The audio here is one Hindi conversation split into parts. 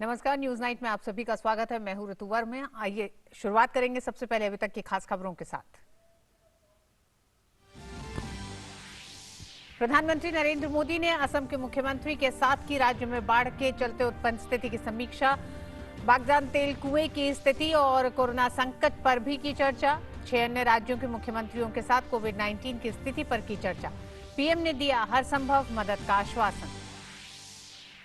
नमस्कार, न्यूज नाइट में आप सभी का स्वागत है। मैं हूं ऋतु वर्मा। आइए शुरुआत करेंगे सबसे पहले अभी तक की खास खबरों के साथ। प्रधानमंत्री नरेंद्र मोदी ने असम के मुख्यमंत्री के साथ की राज्य में बाढ़ के चलते उत्पन्न स्थिति की समीक्षा। बागजान तेल कुएं की स्थिति और कोरोना संकट पर भी की चर्चा। 6 अन्य राज्यों के मुख्यमंत्रियों के साथ कोविड-19 की स्थिति पर की चर्चा। पीएम ने दिया हर संभव मदद का आश्वासन।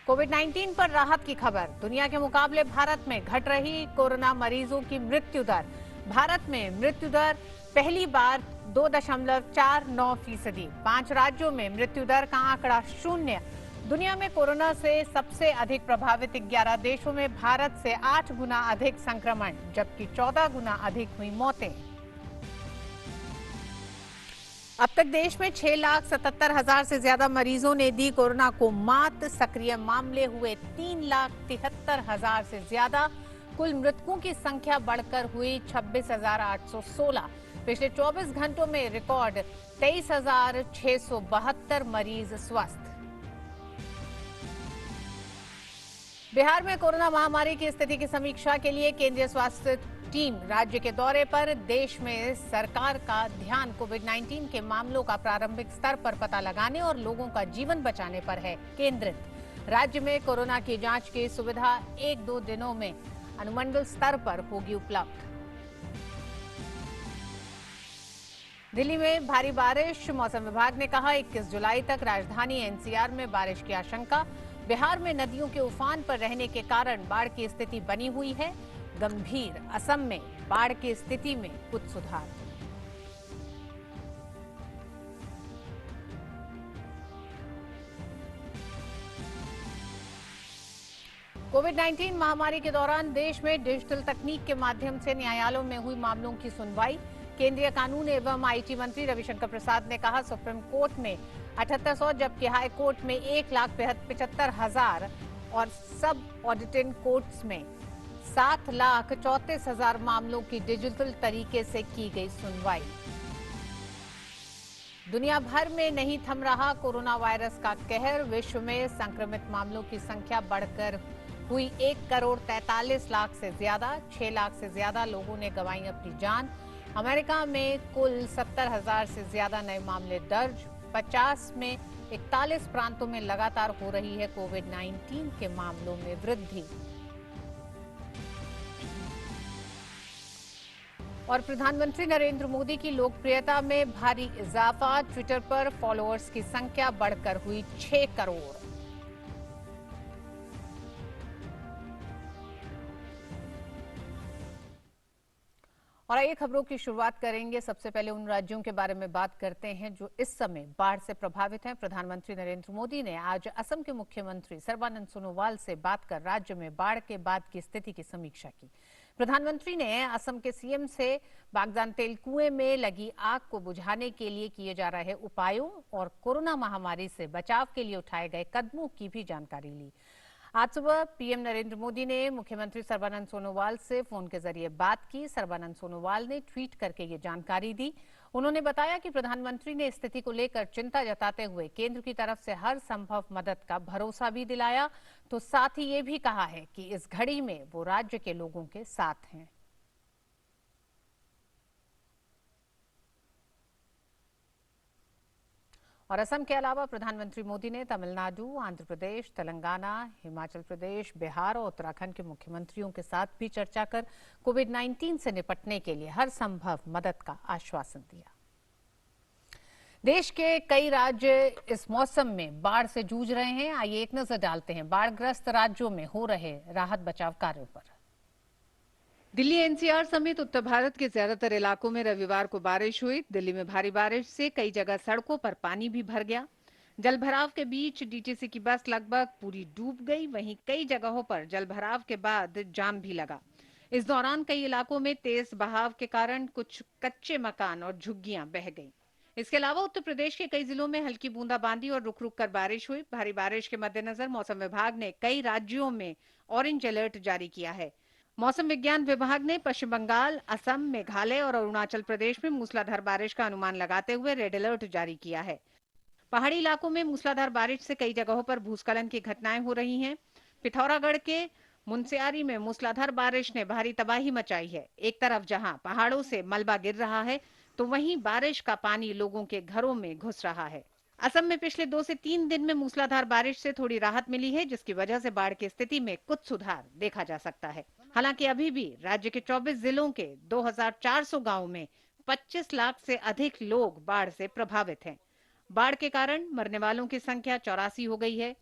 कोविड-19 पर राहत की खबर। दुनिया के मुकाबले भारत में घट रही कोरोना मरीजों की मृत्यु दर। भारत में मृत्यु दर पहली बार 2.49%। 5 राज्यों में मृत्यु दर का आंकड़ा 0। दुनिया में कोरोना से सबसे अधिक प्रभावित 11 देशों में भारत से 8 गुना अधिक संक्रमण, जबकि 14 गुना अधिक हुई मौतें। अब तक देश में 6,77,000 से ज्यादा मरीजों ने दी कोरोना को मात। सक्रिय मामले हुए 3,73,000 से ज्यादा। कुल मृतकों की संख्या बढ़कर हुई 26,816। पिछले 24 घंटों में रिकॉर्ड 23,672 मरीज स्वस्थ। बिहार में कोरोना महामारी की स्थिति की समीक्षा के लिए केंद्रीय स्वास्थ्य टीम राज्य के दौरे पर। देश में सरकार का ध्यान कोविड-19 के मामलों का प्रारंभिक स्तर पर पता लगाने और लोगों का जीवन बचाने पर है केंद्रित। राज्य में कोरोना की जांच की सुविधा 1-2 दिनों में अनुमंडल स्तर पर होगी उपलब्ध। दिल्ली में भारी बारिश। मौसम विभाग ने कहा 21 जुलाई तक राजधानी एनसीआर में बारिश की आशंका। बिहार में नदियों के उफान पर रहने के कारण बाढ़ की स्थिति बनी हुई है गंभीर। असम में बाढ़ की स्थिति में कुछ सुधार। कोविड-19 महामारी के दौरान देश में डिजिटल तकनीक के माध्यम से न्यायालयों में हुई मामलों की सुनवाई। केंद्रीय कानून एवं आईटी मंत्री रविशंकर प्रसाद ने कहा सुप्रीम कोर्ट में 7800, जबकि हाई कोर्ट में 1,75,000 और सब ऑडिटिंग कोर्ट्स में 7,34,000 मामलों की डिजिटल तरीके से की गई सुनवाई। दुनिया भर में नहीं थम रहा कोरोना वायरस का कहर। विश्व में संक्रमित मामलों की संख्या बढ़कर हुई 1,43,00,000 से ज्यादा। 6 लाख से ज्यादा लोगों ने गंवाई अपनी जान। अमेरिका में कुल 70,000 से ज्यादा नए मामले दर्ज। 50 में 41 प्रांतों में लगातार हो रही है कोविड-19 के मामलों में वृद्धि। और प्रधानमंत्री नरेंद्र मोदी की लोकप्रियता में भारी इजाफा। ट्विटर पर फॉलोअर्स की संख्या बढ़कर हुई 6 करोड़। और आइए खबरों की शुरुआत करेंगे। सबसे पहले उन राज्यों के बारे में बात करते हैं जो इस समय बाढ़ से प्रभावित हैं। प्रधानमंत्री नरेंद्र मोदी ने आज असम के मुख्यमंत्री सर्बानंद सोनोवाल से बात कर राज्य में बाढ़ के बाद की स्थिति की समीक्षा की। प्रधानमंत्री ने असम के सीएम से बागजान तेल कुएं में लगी आग को बुझाने के लिए किए जा रहे उपायों और कोरोना महामारी से बचाव के लिए उठाए गए कदमों की भी जानकारी ली। आज सुबह पीएम नरेंद्र मोदी ने मुख्यमंत्री सर्बानंद सोनोवाल से फोन के जरिए बात की। सर्बानंद सोनोवाल ने ट्वीट करके ये जानकारी दी। उन्होंने बताया कि प्रधानमंत्री ने स्थिति को लेकर चिंता जताते हुए केंद्र की तरफ से हर संभव मदद का भरोसा भी दिलाया। तो साथ ही ये भी कहा है कि इस घड़ी में वो राज्य के लोगों के साथ हैं। और असम के अलावा प्रधानमंत्री मोदी ने तमिलनाडु, आंध्र प्रदेश, तेलंगाना, हिमाचल प्रदेश, बिहार और उत्तराखंड के मुख्यमंत्रियों के साथ भी चर्चा कर कोविड-19 से निपटने के लिए हर संभव मदद का आश्वासन दिया। देश के कई राज्य इस मौसम में बाढ़ से जूझ रहे हैं। आइए एक नजर डालते हैं बाढ़ग्रस्त राज्यों में हो रहे राहत बचाव कार्यों पर। दिल्ली एनसीआर समेत उत्तर भारत के ज्यादातर इलाकों में रविवार को बारिश हुई। दिल्ली में भारी बारिश से कई जगह सड़कों पर पानी भी भर गया। जलभराव के बीच डीटीसी की बस लगभग पूरी डूब गई। वहीं कई जगहों पर जलभराव के बाद जाम भी लगा। इस दौरान कई इलाकों में तेज बहाव के कारण कुछ कच्चे मकान और झुग्गियां बह गईं। इसके अलावा उत्तर प्रदेश के कई जिलों में हल्की बूंदाबांदी और रुक रुक कर बारिश हुई। भारी बारिश के मद्देनजर मौसम विभाग ने कई राज्यों में ऑरेंज अलर्ट जारी किया है। मौसम विज्ञान विभाग ने पश्चिम बंगाल, असम, मेघालय और अरुणाचल प्रदेश में मूसलाधार बारिश का अनुमान लगाते हुए रेड अलर्ट जारी किया है। पहाड़ी इलाकों में मूसलाधार बारिश से कई जगहों पर भूस्खलन की घटनाएं हो रही हैं। पिथौरागढ़ के मुनस्यारी में मूसलाधार बारिश ने भारी तबाही मचाई है। एक तरफ जहां पहाड़ों से मलबा गिर रहा है, तो वहीं बारिश का पानी लोगों के घरों में घुस रहा है। असम में पिछले 2 से 3 दिन में मूसलाधार बारिश से थोड़ी राहत मिली है, जिसकी वजह से बाढ़ की स्थिति में कुछ सुधार देखा जा सकता है। हालांकि अभी भी राज्य के 24 जिलों के 2400 गांवों में 25 लाख से अधिक लोग बाढ़ से प्रभावित हैं। बाढ़ के कारण मरने वालों की संख्या 84 हो गई है।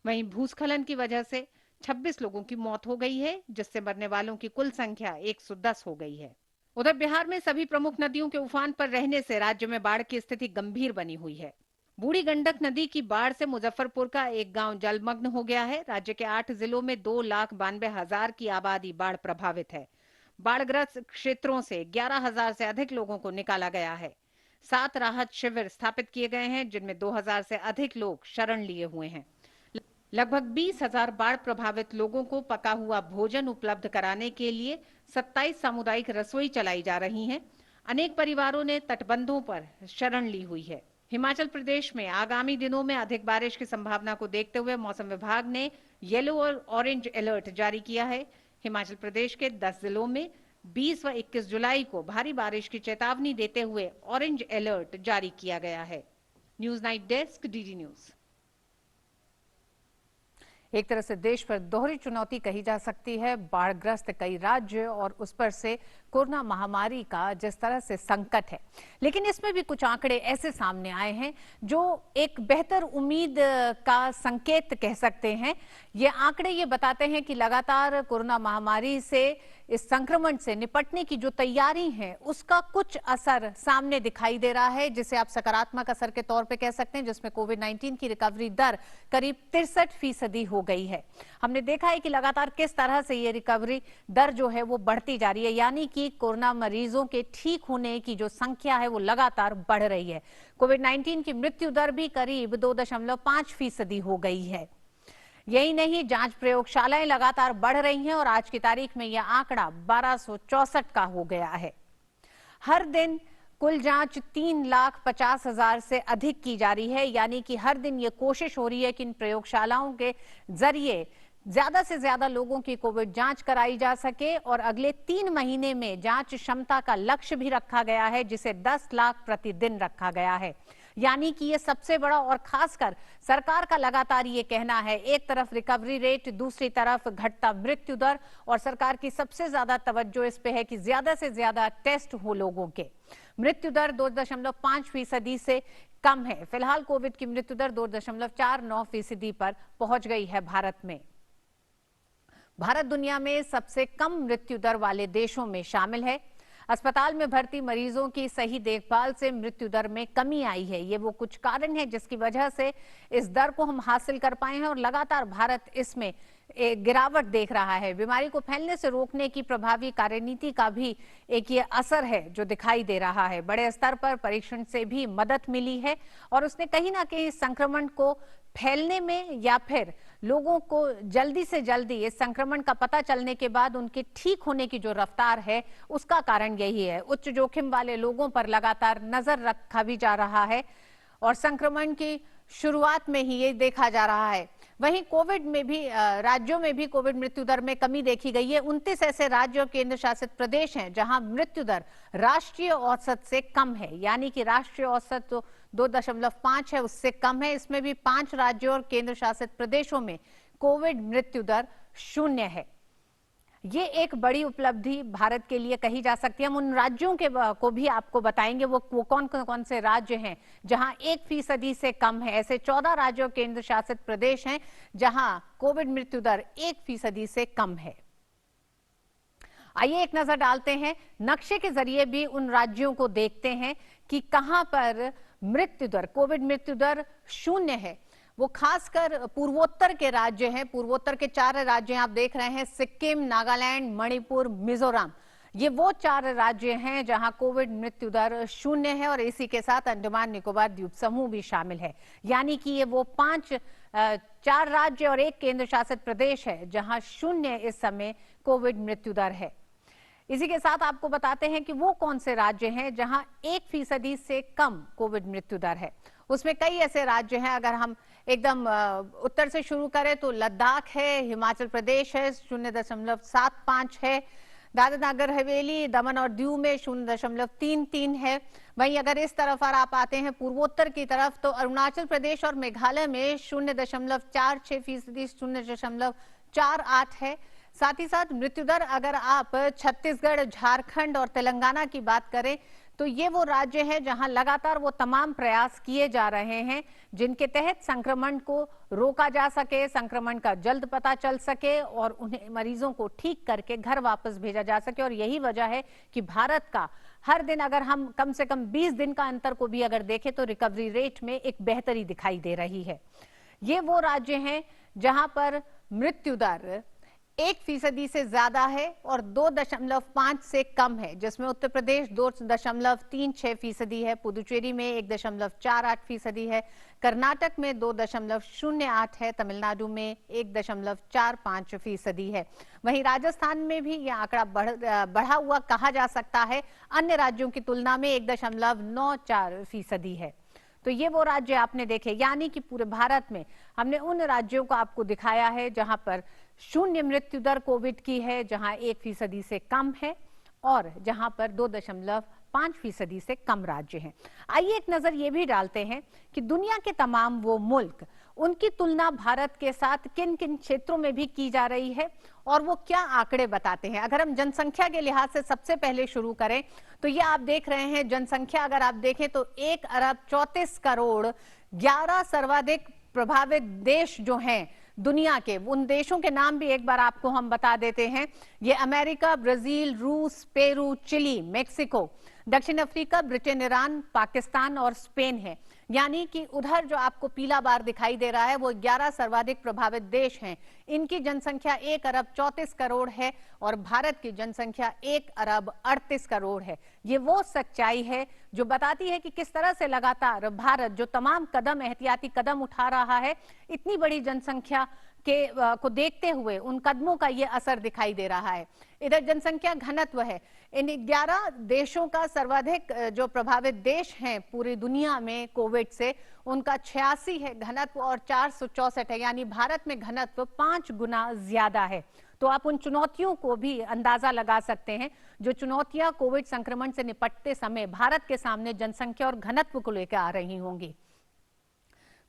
वहीं भूस्खलन की वजह से 26 लोगों की मौत हो गई है, जिससे मरने वालों की कुल संख्या 110 हो गई है। उधर बिहार में सभी प्रमुख नदियों के उफान पर रहने से राज्य में बाढ़ की स्थिति गंभीर बनी हुई है। बूढ़ी गंडक नदी की बाढ़ से मुजफ्फरपुर का एक गांव जलमग्न हो गया है। राज्य के 8 जिलों में 2,92,000 की आबादी बाढ़ प्रभावित है। बाढ़ग्रस्त क्षेत्रों से 11,000 से अधिक लोगों को निकाला गया है। 7 राहत शिविर स्थापित किए गए हैं, जिनमें 2,000 से अधिक लोग शरण लिए हुए हैं। लगभग 20,000 बाढ़ प्रभावित लोगों को पका हुआ भोजन उपलब्ध कराने के लिए 27 सामुदायिक रसोई चलाई जा रही हैं। अनेक परिवारों ने तटबंधों पर शरण ली हुई है। हिमाचल प्रदेश में आगामी दिनों में अधिक बारिश की संभावना को देखते हुए मौसम विभाग ने येलो और ऑरेंज अलर्ट जारी किया है। हिमाचल प्रदेश के 10 जिलों में 20 व 21 जुलाई को भारी बारिश की चेतावनी देते हुए ऑरेंज अलर्ट जारी किया गया है। News night desk, DD news. एक तरह से देश पर दोहरी चुनौती कही जा सकती है। बाढ़ग्रस्त कई राज्य और उस पर से कोरोना महामारी का जिस तरह से संकट है, लेकिन इसमें भी कुछ आंकड़े ऐसे सामने आए हैं जो एक बेहतर उम्मीद का संकेत कह सकते हैं। ये आंकड़े ये बताते हैं कि लगातार कोरोना महामारी से, इस संक्रमण से निपटने की जो तैयारी है उसका कुछ असर सामने दिखाई दे रहा है, जिसे आप सकारात्मक असर के तौर पे कह सकते हैं, जिसमें कोविड-19 की रिकवरी दर करीब 63% हो गई है। हमने देखा है कि लगातार किस तरह से ये रिकवरी दर जो है वो बढ़ती जा रही है, यानी कि कोरोना मरीजों के ठीक होने की जो संख्या है वो लगातार बढ़ रही है। कोविड-19 की मृत्यु दर भी करीब 2.5% हो गई है। यही नहीं, जांच प्रयोगशालाएं लगातार बढ़ रही हैं और आज की तारीख में यह आंकड़ा 1264 का हो गया है। हर दिन कुल जांच 3,50,000 से अधिक की जा रही है, यानी कि हर दिन ये कोशिश हो रही है कि इन प्रयोगशालाओं के जरिए ज्यादा से ज्यादा लोगों की कोविड जांच कराई जा सके और अगले 3 महीने में जांच क्षमता का लक्ष्य भी रखा गया है, जिसे 10 लाख प्रतिदिन रखा गया है। यानी कि ये सबसे बड़ा और खासकर सरकार का लगातार ये कहना है, एक तरफ रिकवरी रेट, दूसरी तरफ घटता मृत्यु दर, और सरकार की सबसे ज्यादा तवज्जो इस पे है कि ज्यादा से ज्यादा टेस्ट हो लोगों के। मृत्यु दर 2.5% से कम है। फिलहाल कोविड की मृत्यु दर 2.49% पर पहुंच गई है भारत में। भारत दुनिया में सबसे कम मृत्यु दर वाले देशों में शामिल है। अस्पताल में भर्ती मरीजों की सही देखभाल से मृत्यु दर में कमी आई है। ये वो कुछ कारण है जिसकी वजह से इस दर को हम हासिल कर पाए हैं और लगातार भारत इसमें एक गिरावट देख रहा है। बीमारी को फैलने से रोकने की प्रभावी कार्यनीति का भी एक ये असर है जो दिखाई दे रहा है। बड़े स्तर पर परीक्षण से भी मदद मिली है और उसने कहीं ना कहीं संक्रमण को फैलने में या फिर लोगों को जल्दी से जल्दी इस संक्रमण का पता चलने के बाद उनके ठीक होने की जो रफ्तार है उसका कारण यही है। उच्च जोखिम वाले लोगों पर लगातार नजर रखा भी जा रहा है और संक्रमण की शुरुआत में ही ये देखा जा रहा है। वहीं कोविड में भी राज्यों में भी कोविड मृत्यु दर में कमी देखी गई है। 29 ऐसे राज्य और केंद्र शासित प्रदेश हैं जहां मृत्यु दर राष्ट्रीय औसत से कम है, यानी कि राष्ट्रीय औसत तो 2.5 है, उससे कम है। इसमें भी 5 राज्यों और केंद्र शासित प्रदेशों में कोविड मृत्यु दर 0 है। ये एक बड़ी उपलब्धि भारत के लिए कही जा सकती है। हम उन राज्यों के को भी आपको बताएंगे वो कौन से राज्य हैं जहां 1% से कम है। ऐसे 14 राज्यों केंद्र शासित प्रदेश हैं जहां कोविड मृत्यु दर 1% से कम है। आइए एक नजर डालते हैं, नक्शे के जरिए भी उन राज्यों को देखते हैं कि कहां पर मृत्यु दर, कोविड मृत्यु दर 0 है। वो खासकर पूर्वोत्तर के राज्य हैं। पूर्वोत्तर के 4 राज्य आप देख रहे हैं, सिक्किम, नागालैंड, मणिपुर, मिजोरम। ये वो 4 राज्य हैं जहां कोविड मृत्यु दर 0 है और इसी के साथ अंडमान निकोबार द्वीप समूह भी शामिल है। यानी कि ये वो 4 राज्य और 1 केंद्र शासित प्रदेश है जहां 0 इस समय कोविड मृत्यु दर है। इसी के साथ आपको बताते हैं कि वो कौन से राज्य हैं जहां 1% से कम कोविड मृत्यु दर है। उसमें कई ऐसे राज्य हैं, अगर हम एकदम उत्तर से शुरू करें तो लद्दाख है, हिमाचल प्रदेश है 0.75 है, दादरा नगर हवेली, दमन और दीव में 0.33 है। वहीं अगर इस तरफ आप आते हैं पूर्वोत्तर की तरफ तो अरुणाचल प्रदेश और मेघालय में 0.46%, 0.48 है। साथ ही साथ मृत्यु दर अगर आप छत्तीसगढ़, झारखंड और तेलंगाना की बात करें तो ये वो राज्य हैं जहां लगातार वो तमाम प्रयास किए जा रहे हैं जिनके तहत संक्रमण को रोका जा सके, संक्रमण का जल्द पता चल सके और उन्हें मरीजों को ठीक करके घर वापस भेजा जा सके। और यही वजह है कि भारत का हर दिन अगर हम कम से कम 20 दिन का अंतर को भी अगर देखें तो रिकवरी रेट में एक बेहतरी दिखाई दे रही है। ये वो राज्य हैं जहां पर मृत्यु दर 1% से ज्यादा है और 2.5 से कम है, जिसमें उत्तर प्रदेश 2.36% है, पुदुचेरी में 1.48% है, कर्नाटक में 2.08 है, तमिलनाडु में 1.45% है। वहीं राजस्थान में भी यह आंकड़ा बढ़ा हुआ कहा जा सकता है, अन्य राज्यों की तुलना में 1.94% है। तो ये वो राज्य आपने देखे, यानी कि पूरे भारत में हमने उन राज्यों को आपको दिखाया है जहां पर शून्य मृत्यु दर कोविड की है, जहां 1% से कम है और जहां पर 2.5% से कम राज्य हैं। आइए एक नजर ये भी डालते हैं कि दुनिया के तमाम वो मुल्क, उनकी तुलना भारत के साथ किन किन क्षेत्रों में भी की जा रही है और वो क्या आंकड़े बताते हैं। अगर हम जनसंख्या के लिहाज से सबसे पहले शुरू करें तो ये आप देख रहे हैं जनसंख्या अगर आप देखें तो 1 अरब 34 करोड़, 11 सर्वाधिक प्रभावित देश जो हैं दुनिया के, उन देशों के नाम भी एक बार आपको हम बता देते हैं। ये अमेरिका, ब्राजील, रूस, पेरू, चिली, मेक्सिको, दक्षिण अफ्रीका, ब्रिटेन, ईरान, पाकिस्तान और स्पेन है। यानी कि उधर जो आपको पीला बार दिखाई दे रहा है वो 11 सर्वाधिक प्रभावित देश हैं। इनकी जनसंख्या 1 अरब 34 करोड़ है और भारत की जनसंख्या 1 अरब 38 करोड़ है। ये वो सच्चाई है जो बताती है कि किस तरह से लगातार भारत जो तमाम कदम, एहतियाती कदम उठा रहा है, इतनी बड़ी जनसंख्या को देखते हुए उन कदमों का ये असर दिखाई दे रहा है। इधर जनसंख्या घनत्व है, इन 11 देशों का सर्वाधिक जो प्रभावित देश हैं पूरी दुनिया में कोविड से, उनका 86 है घनत्व और 464 है, यानी भारत में घनत्व 5 गुना ज्यादा है। तो आप उन चुनौतियों को भी अंदाजा लगा सकते हैं जो चुनौतियां कोविड संक्रमण से निपटते समय भारत के सामने जनसंख्या और घनत्व को लेकर आ रही होंगी।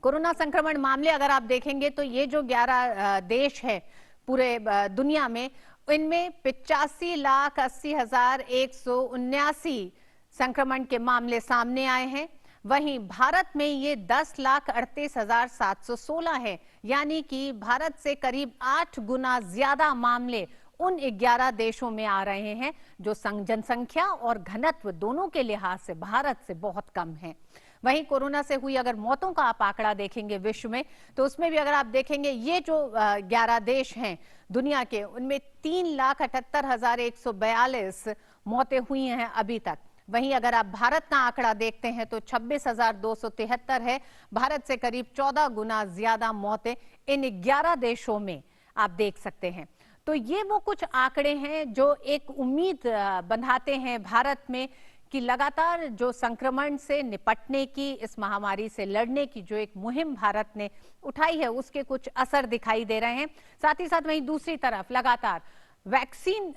कोरोना संक्रमण मामले अगर आप देखेंगे तो ये जो 11 देश है पूरे दुनिया में, इनमें 85,80,179 संक्रमण के मामले सामने आए हैं। वहीं भारत में ये 10,38,716 है, यानी कि भारत से करीब 8 गुना ज्यादा मामले उन 11 देशों में आ रहे हैं जो जनसंख्या और घनत्व दोनों के लिहाज से भारत से बहुत कम है। वहीं कोरोना से हुई अगर मौतों का आप आंकड़ा देखेंगे विश्व में तो उसमें भी अगर आप देखेंगे ये जो 11 देश हैं दुनिया के, उनमें 3,78,142 मौतें हुई हैं अभी तक। वहीं अगर आप भारत का आंकड़ा देखते हैं तो 26,273 है, भारत से करीब 14 गुना ज्यादा मौतें इन 11 देशों में आप देख सकते हैं। तो ये वो कुछ आंकड़े हैं जो एक उम्मीद बंधाते हैं भारत में कि लगातार जो संक्रमण से निपटने की, इस महामारी से लड़ने की जो एक मुहिम भारत ने उठाई है उसके कुछ असर दिखाई दे रहे हैं। साथ ही साथ वहीं दूसरी तरफ लगातार वैक्सीन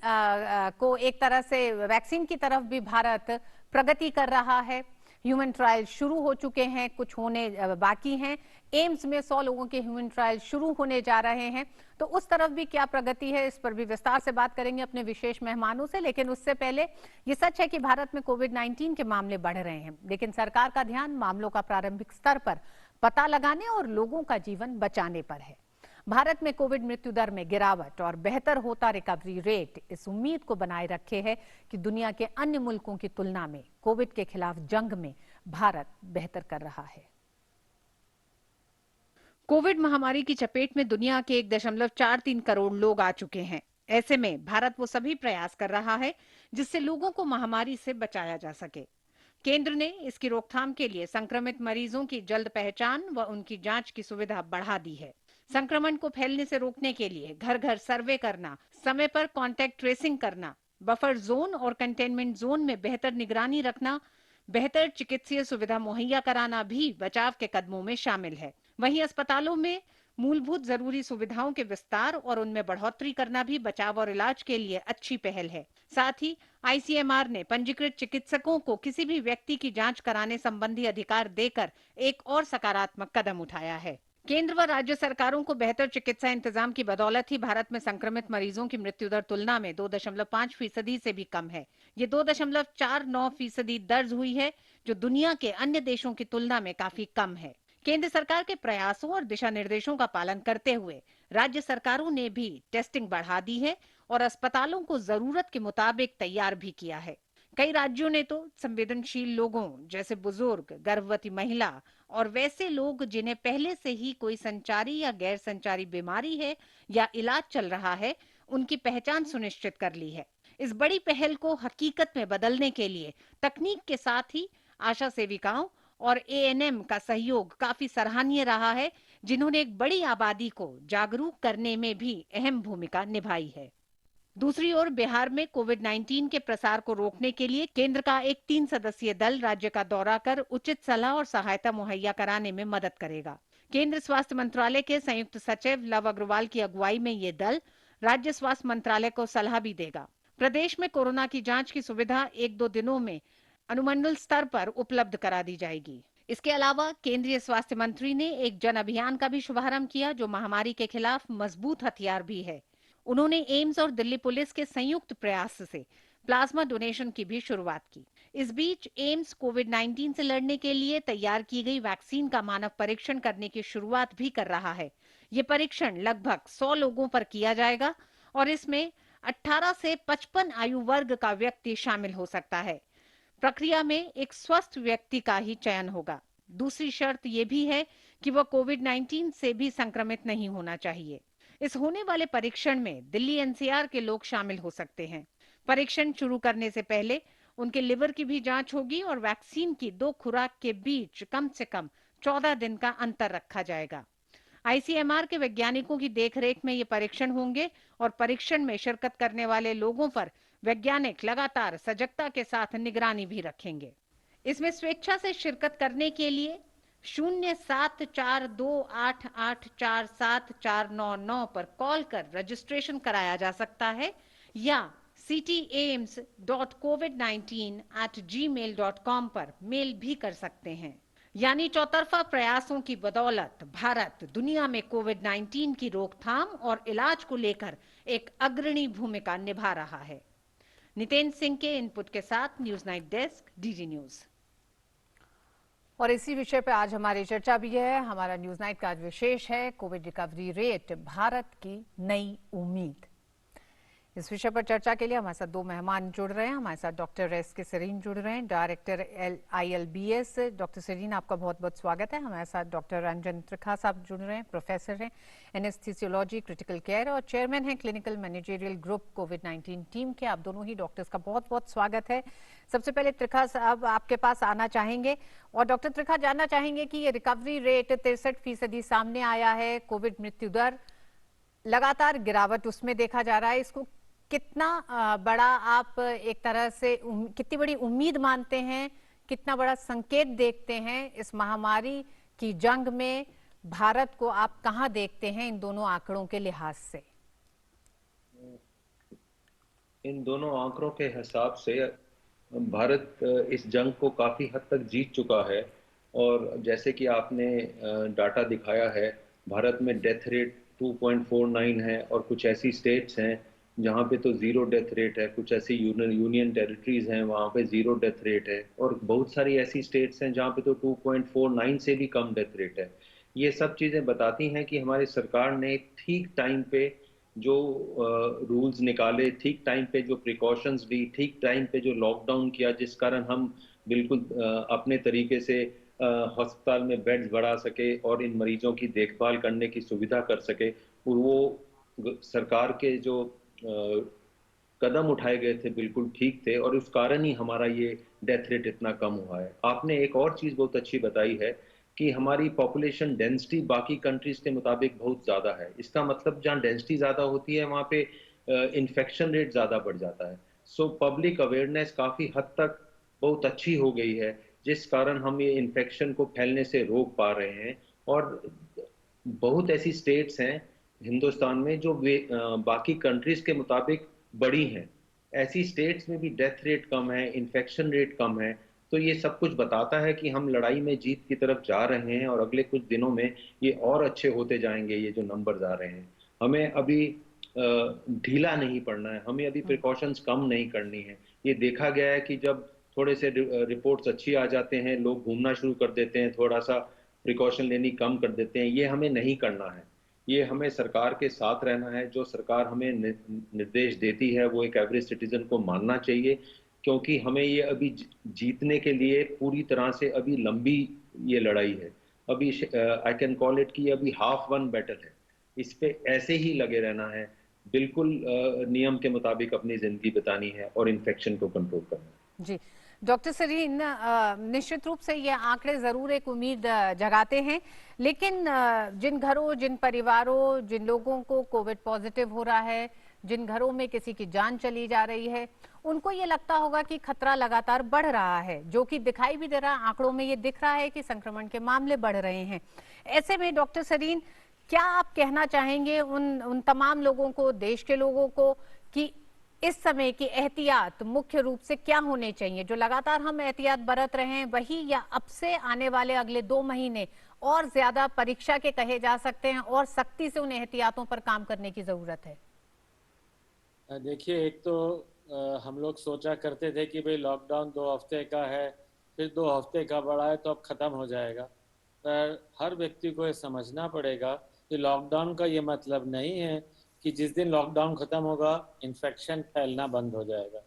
को एक तरह से वैक्सीन की तरफ भी भारत प्रगति कर रहा है। ह्यूमन ट्रायल शुरू हो चुके हैं, कुछ होने बाकी हैं। एम्स में 100 लोगों के ह्यूमन ट्रायल शुरू होने जा रहे हैं, तो उस तरफ भी क्या प्रगति है इस पर भी विस्तार से बात करेंगे अपने विशेष मेहमानों से। लेकिन उससे पहले ये सच है कि भारत में कोविड-19 के मामले बढ़ रहे हैं, लेकिन सरकार का ध्यान मामलों का प्रारंभिक स्तर पर पता लगाने और लोगों का जीवन बचाने पर है। भारत में कोविड मृत्यु दर में गिरावट और बेहतर होता रिकवरी रेट इस उम्मीद को बनाए रखे है कि दुनिया के अन्य मुल्कों की तुलना में कोविड के खिलाफ जंग में भारत बेहतर कर रहा है। कोविड महामारी की चपेट में दुनिया के 1.43 करोड़ लोग आ चुके हैं। ऐसे में भारत वो सभी प्रयास कर रहा है जिससे लोगों को महामारी से बचाया जा सके। केंद्र ने इसकी रोकथाम के लिए संक्रमित मरीजों की जल्द पहचान व उनकी जांच की सुविधा बढ़ा दी है। संक्रमण को फैलने से रोकने के लिए घर घर सर्वे करना, समय पर कांटेक्ट ट्रेसिंग करना, बफर जोन और कंटेनमेंट जोन में बेहतर निगरानी रखना, बेहतर चिकित्सीय सुविधा मुहैया कराना भी बचाव के कदमों में शामिल है। वहीं अस्पतालों में मूलभूत जरूरी सुविधाओं के विस्तार और उनमें बढ़ोतरी करना भी बचाव और इलाज के लिए अच्छी पहल है। साथ ही आईसीएमआर ने पंजीकृत चिकित्सकों को किसी भी व्यक्ति की जांच कराने संबंधी अधिकार देकर एक और सकारात्मक कदम उठाया है। केंद्र व राज्य सरकारों को बेहतर चिकित्सा इंतजाम की बदौलत ही भारत में संक्रमित मरीजों की मृत्यु दर तुलना में 2.5% से भी कम है। ये 2.49% दर्ज हुई है, जो दुनिया के अन्य देशों की तुलना में काफी कम है। केंद्र सरकार के प्रयासों और दिशा निर्देशों का पालन करते हुए राज्य सरकारों ने भी टेस्टिंग बढ़ा दी है और अस्पतालों को जरूरत के मुताबिक तैयार भी किया है। कई राज्यों ने तो संवेदनशील लोगों जैसे बुजुर्ग, गर्भवती महिला और वैसे लोग जिन्हें पहले से ही कोई संचारी या गैर संचारी बीमारी है या इलाज चल रहा है, उनकी पहचान सुनिश्चित कर ली है। इस बड़ी पहल को हकीकत में बदलने के लिए तकनीक के साथ ही आशा सेविकाओं और एएनएम का सहयोग काफी सराहनीय रहा है, जिन्होंने एक बड़ी आबादी को जागरूक करने में भी अहम भूमिका निभाई है। दूसरी ओर बिहार में कोविड-19 के प्रसार को रोकने के लिए केंद्र का एक 3 सदस्यीय दल राज्य का दौरा कर उचित सलाह और सहायता मुहैया कराने में मदद करेगा। केंद्र स्वास्थ्य मंत्रालय के संयुक्त सचिव लव अग्रवाल की अगुवाई में ये दल राज्य स्वास्थ्य मंत्रालय को सलाह भी देगा। प्रदेश में कोरोना की जांच की सुविधा 1-2 दिनों में अनुमंडल स्तर पर उपलब्ध करा दी जाएगी। इसके अलावा केंद्रीय स्वास्थ्य मंत्री ने एक जन अभियान का भी शुभारंभ किया, जो महामारी के खिलाफ मजबूत हथियार भी है। उन्होंने एम्स और दिल्ली पुलिस के संयुक्त प्रयास से प्लाज्मा डोनेशन की भी शुरुआत की। इस बीच एम्स कोविड-19 से लड़ने के लिए तैयार की गई वैक्सीन का मानव परीक्षण करने की शुरुआत भी कर रहा है। ये परीक्षण लगभग 100 लोगों पर किया जाएगा और इसमें 18 से 55 आयु वर्ग का व्यक्ति शामिल हो सकता है। प्रक्रिया में एक स्वस्थ व्यक्ति का ही चयन होगा। दूसरी शर्त यह भी है कि वह कोविड-19 से भी संक्रमित नहीं होना चाहिए। इस होने वाले परीक्षण में दिल्ली एनसीआर के लोग शामिल हो सकते हैं। परीक्षण शुरू करने से पहले उनके लिवर की भी जांच होगी और वैक्सीन की 2 खुराक के बीच कम से कम 14 दिन का अंतर रखा जाएगा। आईसीएमआर के वैज्ञानिकों की देखरेख में ये परीक्षण होंगे और परीक्षण में शिरकत करने वाले लोगों पर वैज्ञानिक लगातार सजगता के साथ निगरानी भी रखेंगे। इसमें स्वेच्छा से शिरकत करने के लिए 07428847499 पर कॉल कर रजिस्ट्रेशन कराया जा सकता है या ctaims.covid19@gmail.com पर मेल भी कर सकते हैं। यानी चौतरफा प्रयासों की बदौलत भारत दुनिया में कोविड-19 की रोकथाम और इलाज को लेकर एक अग्रणी भूमिका निभा रहा है। नितेन सिंह के इनपुट के साथ news night desk, DD news. और इसी विषय पर आज हमारी चर्चा भी है। हमारा न्यूज नाइट का आज विशेष है कोविड रिकवरी रेट, भारत की नई उम्मीद। इस विषय पर चर्चा के लिए हमारे साथ 2 मेहमान जुड़ रहे हैं। हमारे साथ डॉक्टर एस के सरीन जुड़ रहे हैं, डायरेक्टर ILBS। डॉक्टर सरीन, आपका बहुत बहुत स्वागत है। हमारे साथ डॉक्टर रंजन त्रिखा साहब जुड़ रहे हैं, प्रोफेसर हैं एनेस्थीसियोलॉजी क्रिटिकल केयर और चेयरमैन हैं क्लिनिकल मैनेजरियल ग्रुप कोविड-19 टीम के। आप दोनों ही डॉक्टर्स का बहुत बहुत स्वागत है। सबसे पहले त्रिखा साहब आपके पास आना चाहेंगे और डॉक्टर त्रिखा जानना चाहेंगे कि ये रिकवरी रेट 63% सामने आया है, कोविड मृत्यु दर लगातार गिरावट उसमें देखा जा रहा है। इसको कितना बड़ा आप एक तरह से कितनी बड़ी उम्मीद मानते हैं, कितना बड़ा संकेत देखते हैं इस महामारी की जंग में? भारत को आप कहां देखते हैं इन दोनों आंकड़ों के लिहाज से? इन दोनों आंकड़ों के हिसाब से भारत इस जंग को काफी हद तक जीत चुका है और जैसे कि आपने डाटा दिखाया है, भारत में डेथ रेट 2.49 है और कुछ ऐसी स्टेट्स हैं जहाँ पे तो 0 डेथ रेट है, कुछ ऐसी यूनियन टेरिटरीज हैं वहाँ पे 0 डेथ रेट है और बहुत सारी ऐसी स्टेट्स हैं जहाँ पे तो 2.49 से भी कम डेथ रेट है। ये सब चीज़ें बताती हैं कि हमारी सरकार ने ठीक टाइम पे जो रूल्स निकाले, ठीक टाइम पे जो प्रिकॉशंस ली, ठीक टाइम पे जो लॉकडाउन किया, जिस कारण हम बिल्कुल अपने तरीके से अस्पताल में बेड्स बढ़ा सके और इन मरीजों की देखभाल करने की सुविधा कर सके, वो सरकार के जो कदम उठाए गए थे बिल्कुल ठीक थे और उस कारण ही हमारा ये डेथ रेट इतना कम हुआ है। आपने एक और चीज़ बहुत अच्छी बताई है कि हमारी पॉपुलेशन डेंसिटी बाकी कंट्रीज के मुताबिक बहुत ज़्यादा है। इसका मतलब जहाँ डेंसिटी ज़्यादा होती है वहाँ पे इन्फेक्शन रेट ज़्यादा बढ़ जाता है। सो पब्लिक अवेयरनेस काफ़ी हद तक बहुत अच्छी हो गई है, जिस कारण हम ये इन्फेक्शन को फैलने से रोक पा रहे हैं और बहुत ऐसी स्टेट्स हैं हिंदुस्तान में जो बाकी कंट्रीज के मुताबिक बड़ी हैं। ऐसी स्टेट्स में भी डेथ रेट कम है, इन्फेक्शन रेट कम है। तो ये सब कुछ बताता है कि हम लड़ाई में जीत की तरफ जा रहे हैं और अगले कुछ दिनों में ये और अच्छे होते जाएंगे। ये जो नंबर्स आ रहे हैं, हमें अभी ढीला नहीं पड़ना है, हमें अभी प्रिकॉशंस कम नहीं करनी है। ये देखा गया है कि जब थोड़े से रिपोर्ट्स अच्छी आ जाते हैं, लोग घूमना शुरू कर देते हैं, थोड़ा सा प्रिकॉशन लेनी कम कर देते हैं। ये हमें नहीं करना है। ये हमें सरकार के साथ रहना है। जो सरकार हमें निर्देश देती है वो एक एवरेज सिटीजन को मानना चाहिए, क्योंकि हमें ये अभी जीतने के लिए पूरी तरह से अभी लंबी ये लड़ाई है। अभी आई कैन कॉल इट कि अभी हाफ वन बैटल है। इस पे ऐसे ही लगे रहना है, बिल्कुल नियम के मुताबिक अपनी जिंदगी बितानी है और इन्फेक्शन को कंट्रोल करना है। जी डॉक्टर सरीन, निश्चित रूप से ये आंकड़े जरूर एक उम्मीद जगाते हैं, लेकिन जिन घरों, जिन परिवारों, जिन लोगों को कोविड पॉजिटिव हो रहा है, जिन घरों में किसी की जान चली जा रही है, उनको ये लगता होगा कि खतरा लगातार बढ़ रहा है, जो कि दिखाई भी दे रहा है। आंकड़ों में ये दिख रहा है कि संक्रमण के मामले बढ़ रहे हैं। ऐसे में डॉक्टर सरीन, क्या आप कहना चाहेंगे उन तमाम लोगों को, देश के लोगों को, कि इस समय की एहतियात मुख्य रूप से क्या होने चाहिए? जो लगातार हम एहतियात बरत रहे हैं वही, या अब से आने वाले अगले 2 महीने और ज्यादा परीक्षा के कहे जा सकते हैं और सख्ती से उन एहतियातों पर काम करने की जरूरत है? देखिए, एक तो हम लोग सोचा करते थे कि भाई लॉकडाउन 2 हफ्ते का है, फिर 2 हफ्ते का बढ़ा है तो अब ख़त्म हो जाएगा। पर हर व्यक्ति को ये समझना पड़ेगा कि लॉकडाउन का ये मतलब नहीं है कि जिस दिन लॉकडाउन ख़त्म होगा इन्फेक्शन फैलना बंद हो जाएगा।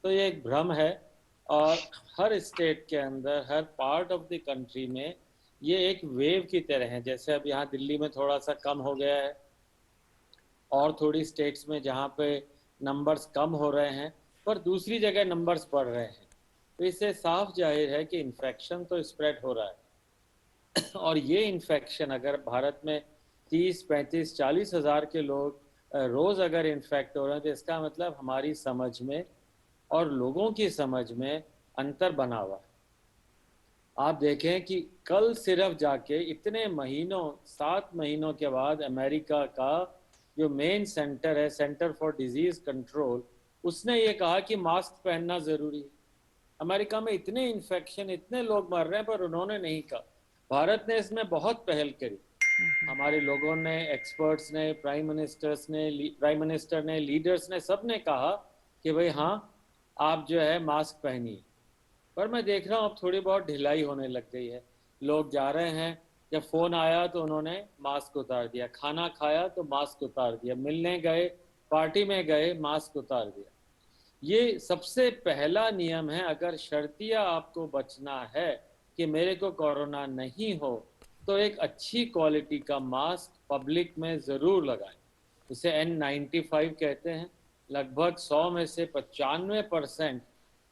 तो ये एक भ्रम है, और हर स्टेट के अंदर, हर पार्ट ऑफ द कंट्री में ये एक वेव की तरह है। जैसे अब यहाँ दिल्ली में थोड़ा सा कम हो गया है, और थोड़ी स्टेट्स में जहाँ पे नंबर्स कम हो रहे हैं, पर दूसरी जगह नंबर्स बढ़ रहे हैं। तो इससे साफ जाहिर है कि इन्फेक्शन तो स्प्रेड हो रहा है। और ये इन्फेक्शन अगर भारत में 30, 35, 40 हज़ार के लोग रोज़ अगर इन्फेक्ट हो रहे हैं, तो इसका मतलब हमारी समझ में और लोगों की समझ में अंतर बना हुआ है। आप देखें कि कल सिर्फ जाके इतने महीनों, 7 महीनों के बाद अमेरिका का जो मेन सेंटर है, सेंटर फॉर डिजीज कंट्रोल, उसने ये कहा कि मास्क पहनना ज़रूरी है। अमेरिका में इतने इन्फेक्शन, इतने लोग मर रहे हैं, पर उन्होंने नहीं कहा। भारत ने इसमें बहुत पहल करी। हमारे लोगों ने, एक्सपर्ट्स ने, प्राइम मिनिस्टर ने, लीडर्स ने, सब ने कहा कि भाई हाँ, आप जो है मास्क पहनिए। पर मैं देख रहा हूँ अब थोड़ी बहुत ढिलाई होने लग गई है। लोग जा रहे हैं, जब फ़ोन आया तो उन्होंने मास्क उतार दिया, खाना खाया तो मास्क उतार दिया, मिलने गए, पार्टी में गए, मास्क उतार दिया। ये सबसे पहला नियम है। अगर शर्तिया आपको बचना है कि मेरे को कोरोना नहीं हो, तो एक अच्छी क्वालिटी का मास्क पब्लिक में ज़रूर लगाएं। इसे N95 कहते हैं। लगभग 100 में से 95%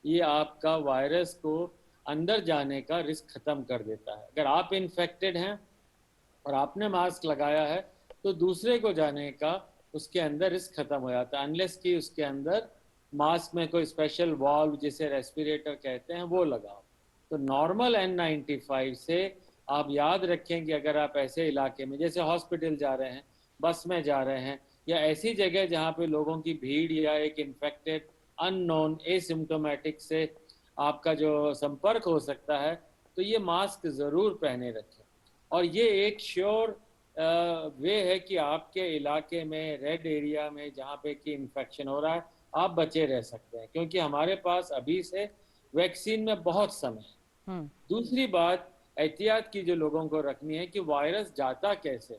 ये आपका वायरस को अंदर जाने का रिस्क ख़त्म कर देता है। अगर आप इन्फेक्टेड हैं और आपने मास्क लगाया है, तो दूसरे को जाने का उसके अंदर रिस्क ख़त्म हो जाता है, अनलेस कि उसके अंदर मास्क में कोई स्पेशल वाल्व, जिसे रेस्पिरेटर कहते हैं, वो लगाओ। तो नॉर्मल N95 से आप याद रखें कि अगर आप ऐसे इलाके में, जैसे हॉस्पिटल जा रहे हैं, बस में जा रहे हैं, या ऐसी जगह जहाँ पे लोगों की भीड़ या एक इन्फेक्टेड अननोन एसिम्प्टोमेटिक से आपका जो संपर्क हो सकता है, तो ये मास्क ज़रूर पहने रखें। और ये एक श्योर वे है कि आपके इलाके में, रेड एरिया में जहाँ पे कि इन्फेक्शन हो रहा है, आप बचे रह सकते हैं, क्योंकि हमारे पास अभी से वैक्सीन में बहुत समय है। दूसरी बात एहतियात की जो लोगों को रखनी है कि वायरस जाता कैसे।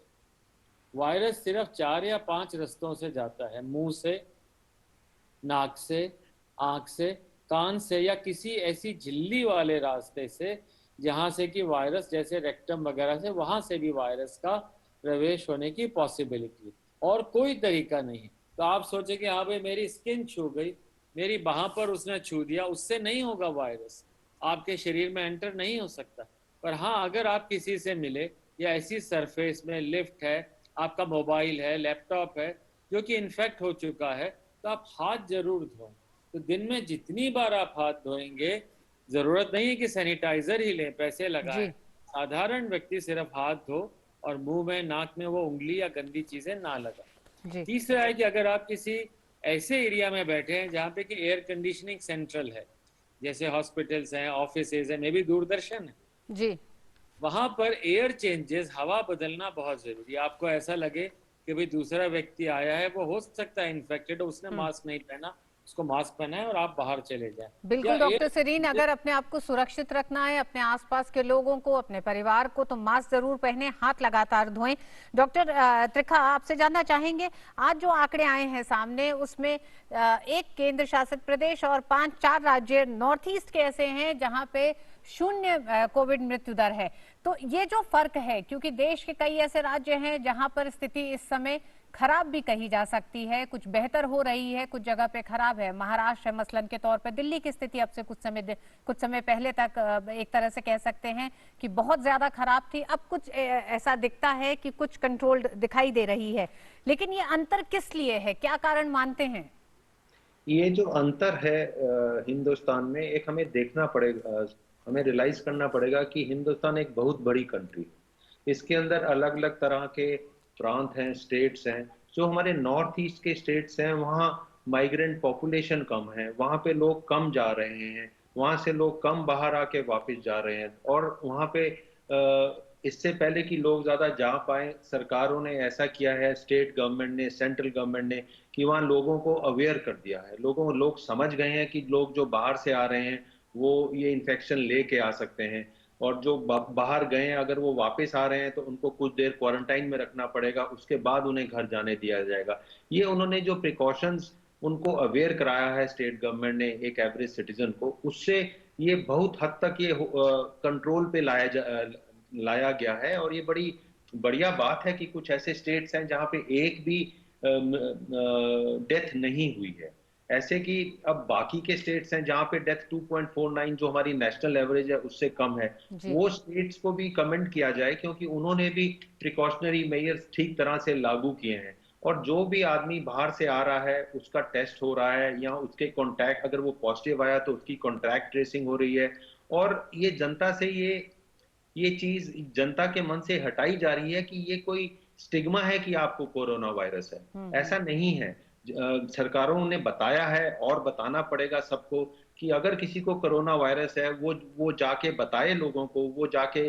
वायरस सिर्फ 4 या 5 रास्तों से जाता है, मुंह से, नाक से, आँख से, कान से, या किसी ऐसी झिल्ली वाले रास्ते से जहाँ से कि वायरस, जैसे रेक्टम वगैरह से, वहाँ से भी वायरस का प्रवेश होने की पॉसिबिलिटी, और कोई तरीका नहीं। तो आप सोचें कि हाँ भाई मेरी स्किन छू गई, मेरी बाहाँ पर उसने छू दिया, उससे नहीं होगा, वायरस आपके शरीर में एंटर नहीं हो सकता। पर हाँ, अगर आप किसी से मिले, या ऐसी सरफेस में, लिफ्ट है, आपका मोबाइल है, लैपटॉप है, जो कि इन्फेक्ट हो चुका है, तो आप हाथ जरूर धोएं। तो दिन में जितनी बार आप हाथ धोएंगे, जरूरत नहीं है कि सैनिटाइजर ही लें, पैसे लगाएं, साधारण व्यक्ति सिर्फ हाथ धो और मुंह में नाक में वो उंगली या गंदी चीजें ना लगा। जी। तीसरा है कि अगर आप किसी ऐसे एरिया में बैठे हैं जहाँ पे कि एयर कंडीशनिंग सेंट्रल है, जैसे हॉस्पिटल्स हैं, ऑफिसेज हैं, मे भी दूरदर्शन है, जी। वहां पर एयर चेंजेस, हवा बदलना बहुत जरूरी है। आपको ऐसा लगे कि भाई दूसरा व्यक्ति आया है, वो हो सकता है इन्फेक्टेड, उसने मास्क नहीं पहना, उसको मास्क पहना है और आप बाहर चले जाएं। या बिल्कुल डॉक्टर सेरीन, एयर, अगर अपने आप को सुरक्षित रखना है, अपने आसपास के लोगों को, अपने परिवार को, तो मास्क जरूर पहने, हाथ लगातार धोएं। डॉक्टर त्रिखा, आपसे जानना चाहेंगे, आज जो आंकड़े आए हैं सामने, उसमें एक केंद्र शासित प्रदेश और 4 राज्य नॉर्थ ईस्ट के ऐसे हैं जहां पे 0 कोविड मृत्यु दर है। तो ये जो फर्क है, क्योंकि देश के कई ऐसे राज्य हैं जहां पर स्थिति इस समय खराब भी कही जा सकती है, कुछ बेहतर हो रही है, कुछ जगह पे खराब है। महाराष्ट्र है मसलन के तौर पे, दिल्ली की स्थिति अब से कुछ समय पहले तक एक तरह से कह सकते हैं कि बहुत ज्यादा खराब थी। अब कुछ ऐसा दिखता है कि कुछ कंट्रोल्ड दिखाई दे रही है, लेकिन ये अंतर किस लिए है, क्या कारण मानते हैं? ये जो अंतर है हिंदुस्तान में, एक हमें देखना पड़ेगा, हमें रियलाइज करना पड़ेगा कि हिंदुस्तान एक बहुत बड़ी कंट्री है। इसके अंदर अलग अलग तरह के प्रांत हैं, स्टेट्स हैं। जो हमारे नॉर्थ ईस्ट के स्टेट्स हैं, वहाँ माइग्रेंट पॉपुलेशन कम है, वहाँ पे लोग कम जा रहे हैं, वहाँ से लोग कम बाहर आके वापस जा रहे हैं। और वहाँ पे इससे पहले कि लोग ज्यादा जा पाए, सरकारों ने ऐसा किया है, स्टेट गवर्नमेंट ने, सेंट्रल गवर्नमेंट ने, कि वहाँ लोगों को अवेयर कर दिया है। लोग समझ गए हैं कि लोग जो बाहर से आ रहे हैं वो ये इन्फेक्शन लेके आ सकते हैं, और जो बाहर गए हैं अगर वो वापस आ रहे हैं तो उनको कुछ देर क्वारंटाइन में रखना पड़ेगा, उसके बाद उन्हें घर जाने दिया जाएगा। ये उन्होंने जो प्रिकॉशंस उनको अवेयर कराया है स्टेट गवर्नमेंट ने एक एवरेज सिटीजन को, उससे ये बहुत हद तक ये कंट्रोल पे लाया गया है। और ये बड़ी बढ़िया बात है कि कुछ ऐसे स्टेट्स हैं जहाँ पे एक भी डेथ नहीं हुई है। ऐसे कि अब बाकी के स्टेट्स हैं जहाँ पे डेथ 2.49 जो हमारी नेशनल एवरेज है उससे कम है, जी। वो स्टेट्स को भी कमेंट किया जाए, क्योंकि उन्होंने भी प्रिकॉशनरी मेजर्स ठीक तरह से लागू किए हैं। और जो भी आदमी बाहर से आ रहा है उसका टेस्ट हो रहा है, या उसके कॉन्टैक्ट अगर वो पॉजिटिव आया तो उसकी कॉन्टैक्ट ट्रेसिंग हो रही है। और ये जनता से ये चीज जनता के मन से हटाई जा रही है कि ये कोई स्टिग्मा है कि आपको कोरोना वायरस है। ऐसा नहीं है। सरकारों ने बताया है और बताना पड़ेगा सबको कि अगर किसी को कोरोना वायरस है वो जाके बताए लोगों को, वो जाके